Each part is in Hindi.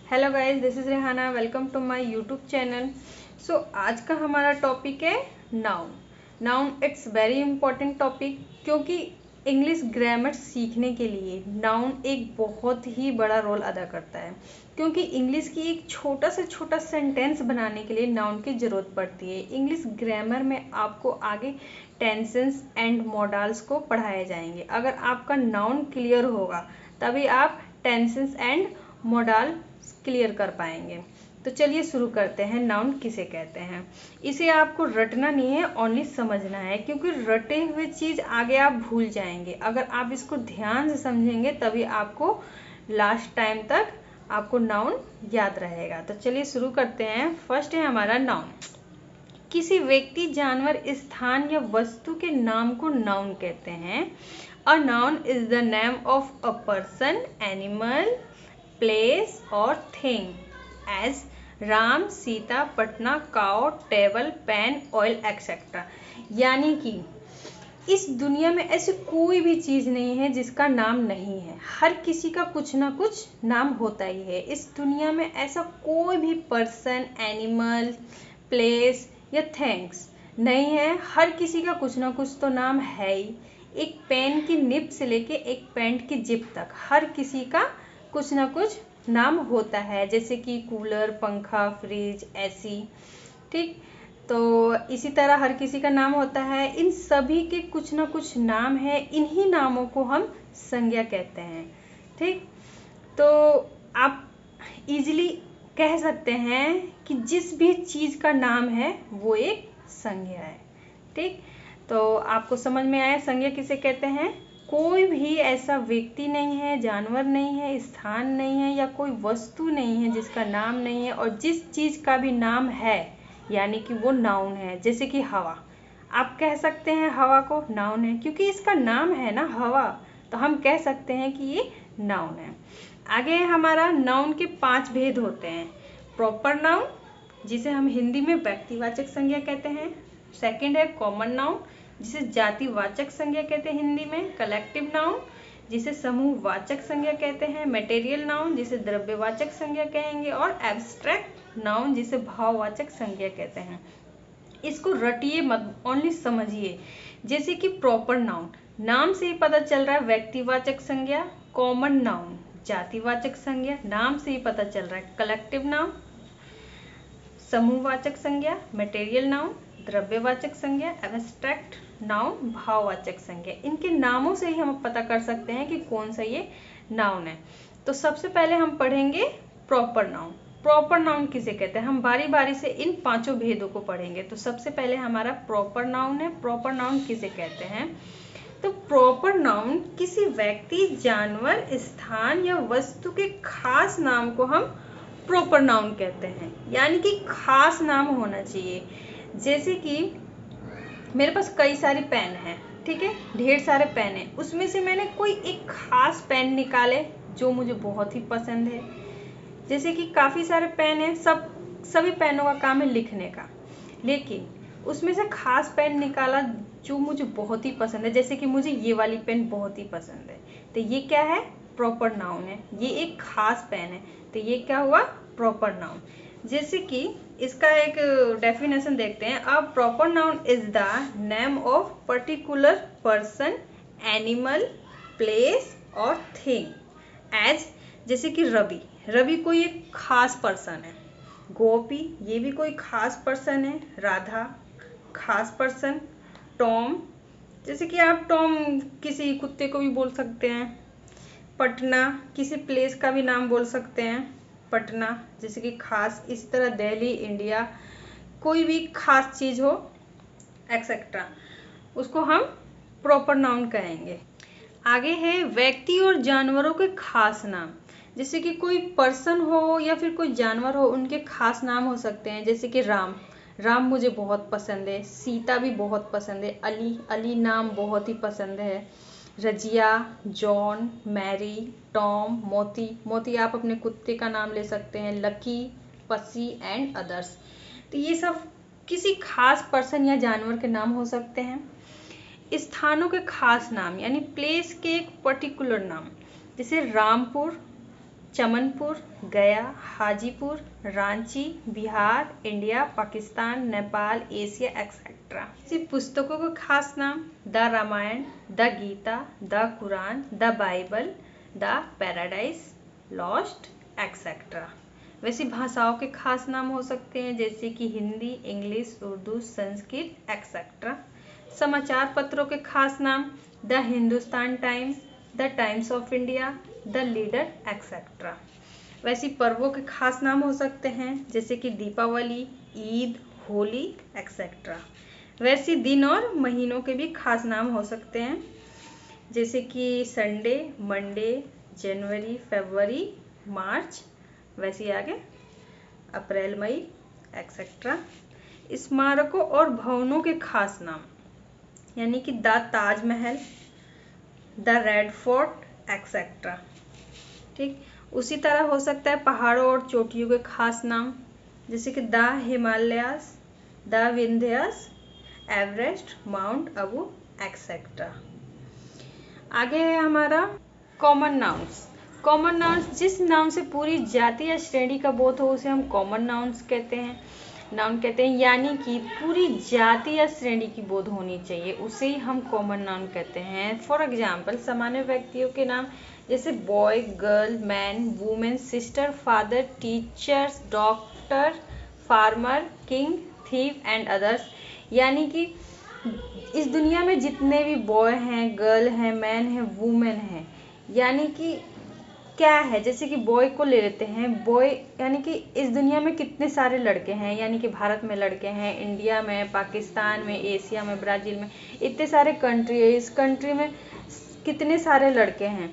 Hello guys, this is Rehana. Welcome to my YouTube channel. So आज का हमारा टॉपिक है noun. Noun it's very important topic, क्योंकि इंग्लिश ग्रामर सीखने के लिए नाउन एक बहुत ही बड़ा रोल अदा करता है। क्योंकि इंग्लिश की एक छोटा से छोटा सेंटेंस बनाने के लिए नाउन की ज़रूरत पड़ती है। इंग्लिश ग्रामर में आपको आगे टेंसेस एंड मॉडल्स को पढ़ाए जाएंगे। अगर आपका नाउन क्लियर होगा तभी आप टेंसेस एंड मॉडल क्लियर कर पाएंगे। तो चलिए शुरू करते हैं। नाउन किसे कहते हैं? इसे आपको रटना नहीं है, ओनली समझना है, क्योंकि रटे हुए चीज़ आगे आप भूल जाएंगे। अगर आप इसको ध्यान से समझेंगे तभी आपको लास्ट टाइम तक आपको नाउन याद रहेगा। तो चलिए शुरू करते हैं। फर्स्ट है हमारा नाउन। किसी व्यक्ति, जानवर, स्थान या वस्तु के नाम को नाउन कहते हैं। A noun is the name of a person, animal, place और thing as Ram, Sita, Patna, cow, table, pen, oil etcetera. यानी कि इस दुनिया में ऐसी कोई भी चीज़ नहीं है जिसका नाम नहीं है। हर किसी का कुछ ना कुछ नाम होता ही है। इस दुनिया में ऐसा कोई भी पर्सन, एनिमल, प्लेस या थिंग्स नहीं है। हर किसी का कुछ ना कुछ तो नाम है ही। एक पेन की निब से लेके एक पैंट की जिप तक हर किसी का कुछ ना कुछ नाम होता है, जैसे कि कूलर, पंखा, फ्रिज, एसी। ठीक, तो इसी तरह हर किसी का नाम होता है। इन सभी के कुछ ना कुछ नाम है। इन्हीं नामों को हम संज्ञा कहते हैं। ठीक, तो आप इजीली कह सकते हैं कि जिस भी चीज़ का नाम है वो एक संज्ञा है। ठीक, तो आपको समझ में आया संज्ञा किसे कहते हैं? कोई भी ऐसा व्यक्ति नहीं है, जानवर नहीं है, स्थान नहीं है या कोई वस्तु नहीं है जिसका नाम नहीं है, और जिस चीज़ का भी नाम है यानी कि वो नाउन है। जैसे कि हवा, आप कह सकते हैं हवा को नाउन है, क्योंकि इसका नाम है ना हवा, तो हम कह सकते हैं कि ये नाउन है। आगे हमारा नाउन के 5 भेद होते हैं। प्रॉपर नाउन, जिसे हम हिंदी में व्यक्तिवाचक संज्ञा कहते हैं। सेकंड है कॉमन नाउन, जिसे जातिवाचक संज्ञा कहते हैं हिंदी में। कलेक्टिव नाउन, जिसे समूहवाचक संज्ञा कहते हैं। मटेरियल नाउन, जिसे द्रव्यवाचक संज्ञा कहेंगे। और एब्स्ट्रैक्ट नाउन, जिसे भाववाचक संज्ञा कहते हैं। इसको रटिए मत, ओनली समझिए। जैसे कि प्रॉपर नाउन, नाम से ही पता चल रहा है व्यक्तिवाचक संज्ञा। कॉमन नाउन, जातिवाचक संज्ञा, नाम से ही पता चल रहा है। कलेक्टिव नाउन, समूहवाचक संज्ञा। मटेरियल नाउन, द्रव्यवाचक संज्ञा। एब्स्ट्रैक्ट नाउन, भाववाचक संज्ञा। इनके नामों से ही हम पता कर सकते हैं कि कौन सा ये नाउन है। तो सबसे पहले हम पढ़ेंगे प्रॉपर नाउन। प्रॉपर नाउन किसे कहते हैं? हम बारी बारी से इन 5 भेदों को पढ़ेंगे। तो सबसे पहले हमारा प्रॉपर नाउन है। प्रॉपर नाउन किसे कहते हैं? तो प्रॉपर नाउन किसी व्यक्ति, जानवर, स्थान या वस्तु के खास नाम को हम प्रॉपर नाउन कहते हैं। यानी कि खास नाम होना चाहिए। जैसे कि मेरे पास कई सारी पेन हैं, ठीक है, ढेर सारे पेन हैं, उसमें से मैंने कोई एक खास पेन निकाले जो मुझे बहुत ही पसंद है। जैसे कि काफ़ी सारे पेन हैं, सभी पेनों का काम है लिखने का, लेकिन उसमें से खास पेन निकाला जो मुझे बहुत ही पसंद है। जैसे कि मुझे ये वाली पेन बहुत ही पसंद है, तो ये क्या है? प्रॉपर नाउन है। ये एक खास पेन है, तो ये क्या हुआ? Proper noun. जैसे कि इसका एक डेफिनेशन देखते हैं। A proper noun is the name of particular person, animal, place और थिंग एज, जैसे कि रवि, रवि कोई एक खास पर्सन है। गोपी, ये भी कोई खास पर्सन है। राधा, खास पर्सन। टॉम, जैसे कि आप टॉम किसी कुत्ते को भी बोल सकते हैं। पटना, किसी प्लेस का भी नाम बोल सकते हैं, पटना, जैसे कि खास। इसी तरह दिल्ली, इंडिया, कोई भी खास चीज़ हो एक्सेट्रा, उसको हम प्रॉपर नाउन कहेंगे। आगे है व्यक्ति और जानवरों के खास नाम। जैसे कि कोई पर्सन हो या फिर कोई जानवर हो, उनके खास नाम हो सकते हैं। जैसे कि राम, राम मुझे बहुत पसंद है। सीता भी बहुत पसंद है। अली, अली नाम बहुत ही पसंद है। रजिया, जॉन, मैरी, टॉम, मोती, मोती आप अपने कुत्ते का नाम ले सकते हैं। लकी, पसी एंड अदर्स। तो ये सब किसी खास पर्सन या जानवर के नाम हो सकते हैं। स्थानों के खास नाम यानी प्लेस के एक पर्टिकुलर नाम, जैसे Rampur, Chamanpur, Gaya, Hajipur, Ranchi, Bihar, India, Pakistan, Nepal, Asia etcetera. इसी पुस्तकों का खास नाम the Ramayana, the Gita, the Quran, the Bible, the Paradise Lost etcetera. वैसी भाषाओं के खास नाम हो सकते हैं जैसे कि हिंदी, इंग्लिश, उर्दू, संस्कृत एक्सेट्रा। समाचार पत्रों के खास नाम the Hindustan times, the times of India, the leader etcetera. वैसी पर्वों के खास नाम हो सकते हैं जैसे कि दीपावली, ईद, होली एक्सेट्रा। वैसी दिन और महीनों के भी खास नाम हो सकते हैं जैसे कि संडे, मंडे, जनवरी, फरवरी, मार्च, वैसे आगे अप्रैल, मई एक्सेट्रा। स्मारकों और भवनों के खास नाम यानी कि the Taj Mahal, the red fort etcetera. ठीक, उसी तरह हो सकता है पहाड़ों और चोटियों के खास नाम जैसे कि the Himalayas, the Vindhyas, Everest, mount Abu etcetera. आगे है हमारा कॉमन नाउन्स। कॉमन नाउन्स जिस नाम से पूरी जाति या श्रेणी का बोध हो उसे हम कॉमन नाउन्स कहते हैं, नाउन कहते हैं। यानी कि पूरी जाति या श्रेणी की बोध होनी चाहिए उसे ही हम कॉमन नाउन कहते हैं। फॉर एग्जाम्पल सामान्य व्यक्तियों के नाम जैसे boy, girl, man, women, sister, father, teachers, doctor, farmer, king, thief and others. यानी कि इस दुनिया में जितने भी बॉय हैं, गर्ल हैं, मैन हैं, वुमेन हैं, यानी कि क्या है, जैसे कि बॉय को ले लेते हैं। बॉय यानी कि इस दुनिया में कितने सारे लड़के हैं, यानी कि भारत में लड़के हैं, इंडिया में, पाकिस्तान में, एशिया में, ब्राज़ील में, इतने सारे कंट्री है। इस कंट्री में कितने सारे लड़के हैं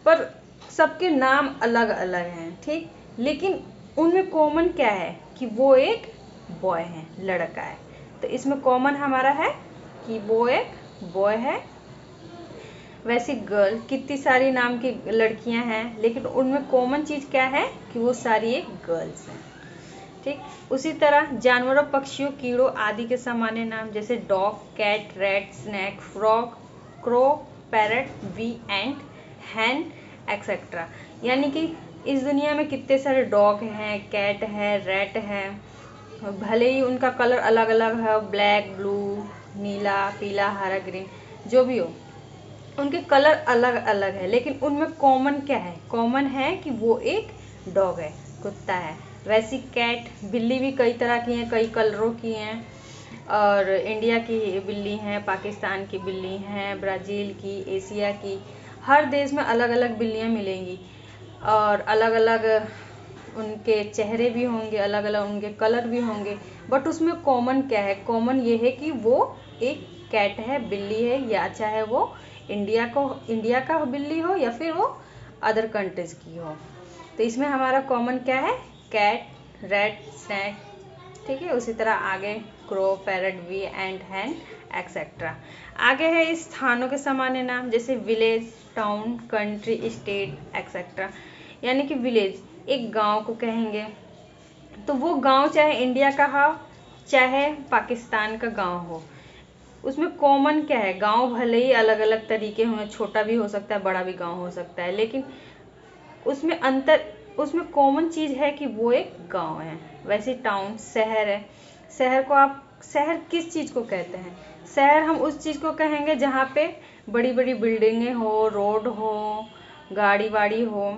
पर सबके नाम अलग अलग हैं। ठीक, लेकिन उनमें कॉमन क्या है कि वो एक बॉय है, लड़का है। तो इसमें कॉमन हमारा है कि वो एक बॉय है। वैसे गर्ल कितनी सारी नाम की लड़कियां हैं लेकिन उनमें कॉमन चीज़ क्या है कि वो सारी एक गर्ल्स हैं। ठीक, उसी तरह जानवरों, पक्षियों, कीड़ों आदि के सामान्य नाम जैसे dog, cat, rat, snake, frog, crow, parrot, bee, ant, hen etcetera. यानी कि इस दुनिया में कितने सारे डॉग हैं, कैट है, रैट है, भले ही उनका कलर अलग अलग है, ब्लैक, ब्लू, नीला, पीला, हरा, ग्रीन, जो भी हो उनके कलर अलग अलग है, लेकिन उनमें कॉमन क्या है? कॉमन है कि वो एक डॉग है, कुत्ता है। वैसी कैट, बिल्ली भी कई तरह की हैं, कई कलरों की हैं, और इंडिया की बिल्ली हैं, पाकिस्तान की बिल्ली हैं, ब्राज़ील की, एशिया की, हर देश में अलग अलग बिल्लियाँ मिलेंगी और अलग अलग उनके चेहरे भी होंगे, अलग अलग उनके कलर भी होंगे। बट उसमें कॉमन क्या है? कॉमन ये है कि वो एक कैट है, बिल्ली है, या चाहे वो इंडिया का बिल्ली हो या फिर वो अदर कंट्रीज की हो। तो इसमें हमारा कॉमन क्या है? Cat, rat, snake. ठीक है, उसी तरह आगे crow, parrot, bee, and, hen etcetera. आगे है स्थानों के सामान्य नाम जैसे village, town, country, state etcetera. यानी कि विलेज एक गांव को कहेंगे, तो वो गांव चाहे इंडिया का हो चाहे पाकिस्तान का गांव हो, उसमें कॉमन क्या है? गांव भले ही अलग अलग तरीके हों, छोटा भी हो सकता है, बड़ा भी गांव हो सकता है, लेकिन उसमें कॉमन चीज़ है कि वो एक गांव है। वैसे टाउन शहर है। शहर किस चीज़ को कहते हैं? शहर हम उस चीज़ को कहेंगे जहाँ पे बड़ी बड़ी बिल्डिंगें हो, रोड हो, गाड़ी वाड़ी हो,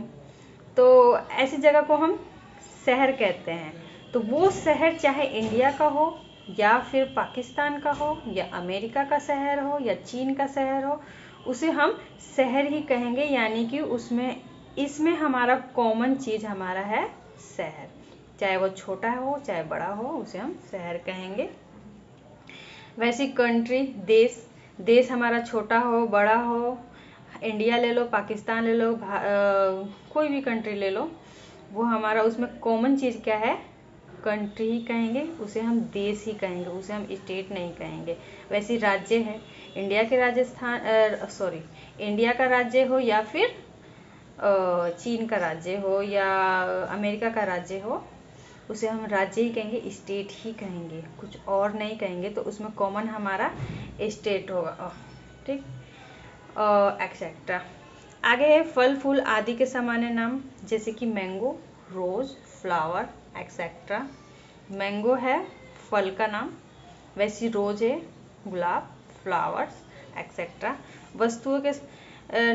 तो ऐसी जगह को हम शहर कहते हैं। तो वो शहर चाहे इंडिया का हो या फिर पाकिस्तान का हो या अमेरिका का शहर हो या चीन का शहर हो, उसे हम शहर ही कहेंगे। यानी कि इसमें हमारा कॉमन चीज़ हमारा है शहर, चाहे वो छोटा हो चाहे बड़ा हो, उसे हम शहर कहेंगे। वैसी कंट्री, देश हमारा छोटा हो बड़ा हो, इंडिया ले लो, पाकिस्तान ले लो, कोई भी कंट्री ले लो, वो हमारा उसमें कॉमन चीज़ क्या है? कंट्री ही कहेंगे, उसे हम देश ही कहेंगे, उसे हम स्टेट नहीं कहेंगे। वैसे राज्य है, इंडिया का राज्य हो या फिर चीन का राज्य हो या अमेरिका का राज्य हो, उसे हम राज्य ही कहेंगे, स्टेट ही कहेंगे, कुछ और नहीं कहेंगे। तो उसमें कॉमन हमारा स्टेट होगा। ठीक, एक्सेट्रा। आगे है फल फूल आदि के सामान्य नाम, जैसे कि मैंगो, रोज, फ्लावर एक्सेट्रा। मैंगो है फल का नाम, वैसी रोज है गुलाब, फ्लावर्स एक्सेट्रा। वस्तुओं के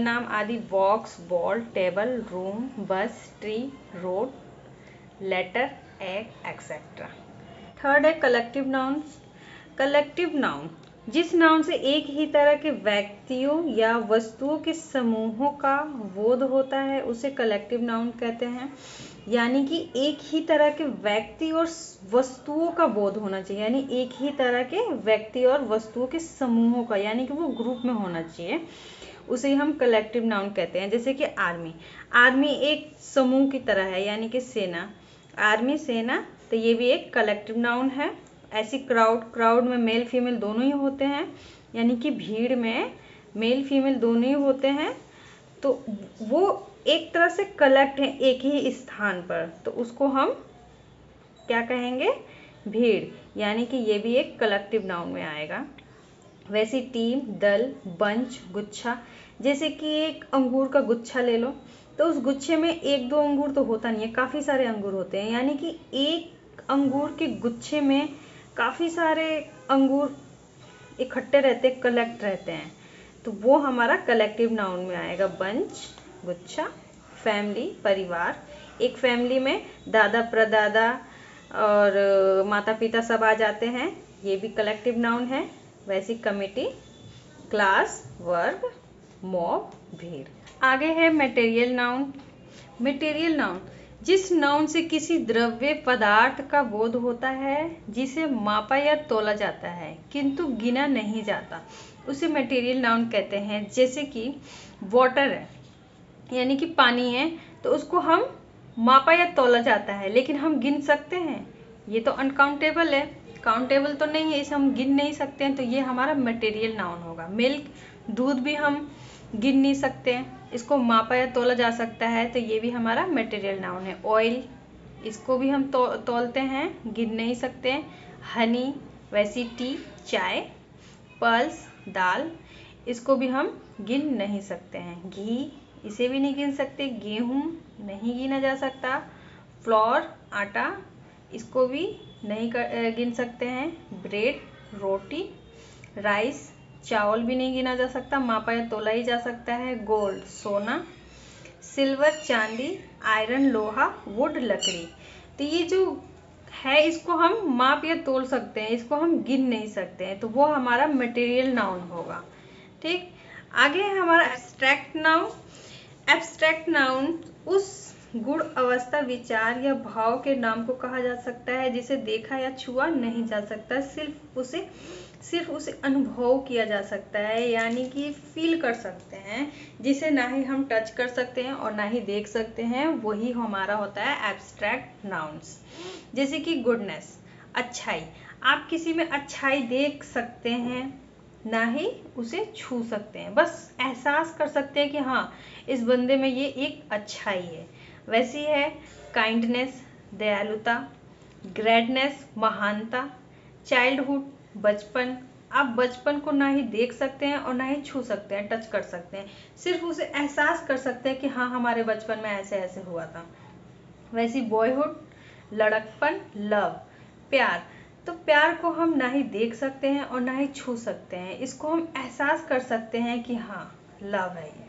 नाम आदि box, ball, table, room, bus, tree, road, letter, egg etcetera. Third है कलेक्टिव नाउन्स। कलेक्टिव नाउन जिस नाउन से एक ही तरह के व्यक्तियों या वस्तुओं के समूहों का बोध होता है उसे कलेक्टिव नाउन कहते हैं। यानी कि एक ही तरह के व्यक्ति और वस्तुओं का बोध होना चाहिए, यानी एक ही तरह के व्यक्ति और वस्तुओं के समूहों का, यानी कि वो ग्रुप में होना चाहिए, उसे हम कलेक्टिव नाउन कहते हैं। जैसे कि आर्मी, आर्मी एक समूह की तरह है, यानी कि सेना, आर्मी सेना, तो ये भी एक कलेक्टिव नाउन है। ऐसी क्राउड, क्राउड में मेल फीमेल दोनों ही होते हैं, यानी कि भीड़ में मेल फीमेल दोनों ही होते हैं, तो वो एक तरह से कलेक्ट है एक ही स्थान पर, तो उसको हम क्या कहेंगे, भीड़, यानी कि ये भी एक कलेक्टिव नाउन में आएगा। वैसी टीम, दल, बंच, गुच्छा, जैसे कि एक अंगूर का गुच्छा ले लो, तो उस गुच्छे में एक दो अंगूर तो होता नहीं है, काफ़ी सारे अंगूर होते हैं, यानी कि एक अंगूर के गुच्छे में काफ़ी सारे अंगूर इकट्ठे रहते, कलेक्ट रहते हैं, तो वो हमारा कलेक्टिव नाउन में आएगा। बंच, गुच्छा। फैमिली, परिवार, एक फैमिली में दादा प्रदादा और माता पिता सब आ जाते हैं, ये भी कलेक्टिव नाउन है। वैसी कमिटी, क्लास, वर्ग, मॉब, भीड़। आगे है मटेरियल नाउन। मटेरियल नाउन जिस नाउन से किसी द्रव्य पदार्थ का बोध होता है जिसे मापा या तोला जाता है किंतु गिना नहीं जाता, उसे मटेरियल नाउन कहते हैं। जैसे कि वाटर है, यानी कि पानी है, तो उसको हम मापा या तोला जाता है, लेकिन हम गिन सकते हैं, ये तो अनकाउंटेबल है, काउंटेबल तो नहीं है, इसे हम गिन नहीं सकते हैं, तो ये हमारा मटेरियल नाउन होगा। मिल्क, दूध भी हम गिन नहीं सकते हैं, इसको मापा या तोला जा सकता है, तो ये भी हमारा मटेरियल नाउन है। ऑयल, इसको भी हम तोलते हैं, गिन नहीं सकते हैं। हनी, वैसी टी, चाय। पल्स, दाल, इसको भी हम गिन नहीं सकते हैं। घी, इसे भी नहीं गिन सकते। गेहूँ नहीं गिना जा सकता। फ्लोर, आटा, इसको भी नहीं गिन सकते हैं। ब्रेड, रोटी। राइस, चावल भी नहीं गिना जा सकता, मापा या तोला ही जा सकता है। गोल्ड, सोना। सिल्वर, चांदी। आयरन, लोहा। वुड, लकड़ी। तो ये जो है इसको हम माप या तोल सकते हैं, इसको हम गिन नहीं सकते हैं, तो वो हमारा मटेरियल नाउन होगा। ठीक, आगे है हमारा एब्स्ट्रैक्ट नाउन। एब्स्ट्रैक्ट नाउन उस गुण, अवस्था, विचार या भाव के नाम को कहा जा सकता है जिसे देखा या छुआ नहीं जा सकता, सिर्फ उसे अनुभव किया जा सकता है, यानी कि फील कर सकते हैं, जिसे ना ही हम टच कर सकते हैं और ना ही देख सकते हैं, वही हमारा होता है एब्स्ट्रैक्ट नाउन्स। जैसे कि गुडनेस, अच्छाई, आप किसी में अच्छाई देख सकते हैं, ना ही उसे छू सकते हैं, बस एहसास कर सकते हैं कि हाँ इस बंदे में ये एक अच्छाई है। वैसी है काइंडनेस, दयालुता। ग्रेटनेस, महानता। चाइल्डहुड, बचपन, आप बचपन को ना ही देख सकते हैं और ना ही छू सकते हैं, टच कर सकते हैं, सिर्फ उसे एहसास कर सकते हैं कि हाँ हमारे बचपन में ऐसे ऐसे हुआ था। वैसी बॉयहुड, लड़कपन। लव, प्यार, तो प्यार को हम ना ही देख सकते हैं और ना ही छू सकते हैं, इसको हम एहसास कर सकते हैं कि हाँ लव है ये।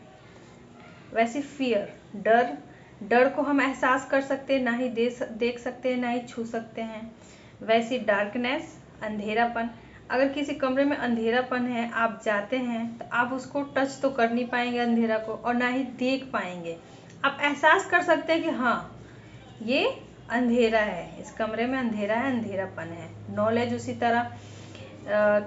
वैसे फियर, डर, डर को हम एहसास कर सकते हैं, ना ही देख सकते हैं, ना ही छू सकते हैं। वैसी डार्कनेस, अंधेरापन, अगर किसी कमरे में अंधेरापन है, आप जाते हैं तो आप उसको टच तो कर नहीं पाएंगे अंधेरा को, और ना ही देख पाएंगे, आप एहसास कर सकते हैं कि हाँ ये अंधेरा है, इस कमरे में अंधेरा है, अंधेरापन है। नॉलेज उसी तरह,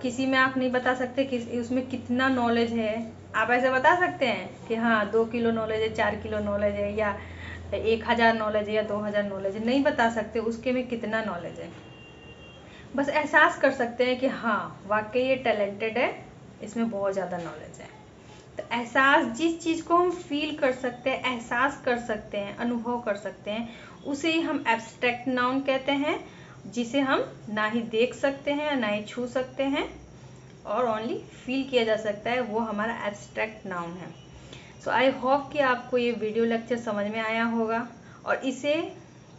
किसी में आप नहीं बता सकते कि उसमें कितना नॉलेज है, आप ऐसे बता सकते हैं कि हाँ 2 किलो नॉलेज है, 4 किलो नॉलेज है, या 1000 नॉलेज है, या 2000 नॉलेज है, नहीं बता सकते उसके में कितना नॉलेज है, बस एहसास कर सकते हैं कि हाँ वाकई ये टैलेंटेड है, इसमें बहुत ज़्यादा नॉलेज है। तो एहसास, जिस चीज़ को हम फील कर सकते हैं, एहसास कर सकते हैं, अनुभव कर सकते हैं, उसे ही हम एब्स्ट्रैक्ट नाउन कहते हैं, जिसे हम ना ही देख सकते हैं, ना ही छू सकते हैं, और ओनली फील किया जा सकता है, वो हमारा एब्स्ट्रैक्ट नाउन है। सो आई होप कि आपको ये वीडियो लेक्चर समझ में आया होगा, और इसे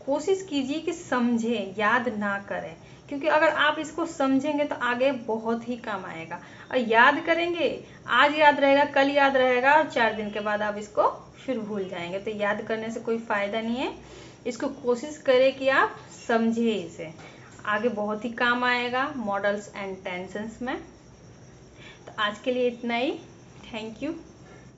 कोशिश कीजिए कि समझें, याद ना करें, क्योंकि अगर आप इसको समझेंगे तो आगे बहुत ही काम आएगा। और याद करेंगे, आज याद रहेगा, कल याद रहेगा, और 4 दिन के बाद आप इसको फिर भूल जाएंगे। तो याद करने से कोई फ़ायदा नहीं है। इसको कोशिश करें कि आप समझें, इसे आगे बहुत ही काम आएगा मॉडल्स एंड टेंसेंस में। तो आज के लिए इतना ही। Thank you.